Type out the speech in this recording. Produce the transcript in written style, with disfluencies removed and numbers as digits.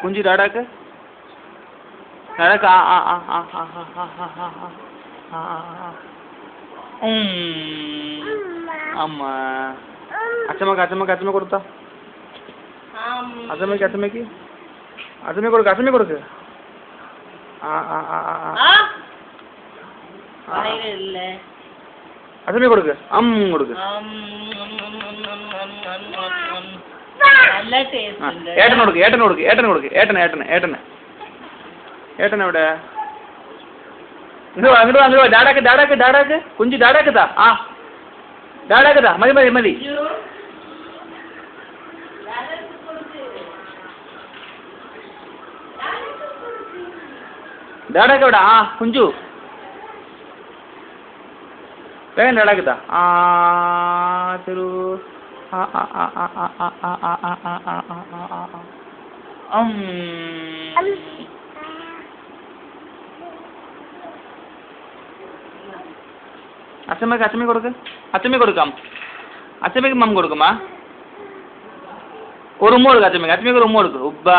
കുഞ്ചി ഡാഡാക്ക് ഡാഡാക്ക് ആ ആ ആ ആ ആ ആ ആ ആ അമ്മ അച്ഛമ്മക്ക് അച്ഛമ്മക്ക് അച്ഛമ്മ കൊടുത്ത അച്ഛമ്മക്ക് അച്ഛമ്മക്ക് അച്ഛമ്മ കൊടുക്ക് അച്ഛമ്മ കൊടുക്ക് ആ ആ ആ ആ അച്ഛമ്മ കൊടുക്ക് കൊടുക്ക് ഏട്ടന് കൊടുക്ക് ഏട്ടന് കൊടുക്ക് ഏട്ടന് കൊടുക്ക് ഏട്ടന് ഏട്ടന് ഏട്ടന് ഏട്ടൻ എവിടെ ഇങ്ങോട്ട് വാ ഇങ്ങോട്ട് വാ ഇങ്ങോട്ട് വാ ഡാഡാക്ക് ഡാഡാക്ക് ഡാഡാക്ക് കുഞ്ചി ഡാഡാക്ക് താ ആ ഡാഡാക്ക് താ മതി മതി മതി ഡാഡാക്ക് എവിടെ ആ കുഞ്ചു വേഗം ഡാഡാക്ക് താ ആ ചെറു ആ ആ ആ ആ ആ ആ ആ ആ ആ ആ ആ ആ അച്ഛമ്മക്ക് അച്ഛമ്മ കൊടുക്ക് അച്ഛമ്മ കൊടുക്കാം അച്ഛമ്മക്ക് മമ്മ കൊടുക്കുമാ ഒരു ഉമ്മ കൊടുക്ക് അച്ഛമ്മക്ക് അച്ഛമ്മക്ക് ഒരു ഉമ്മ കൊടുക്ക് ഉബ്ബാ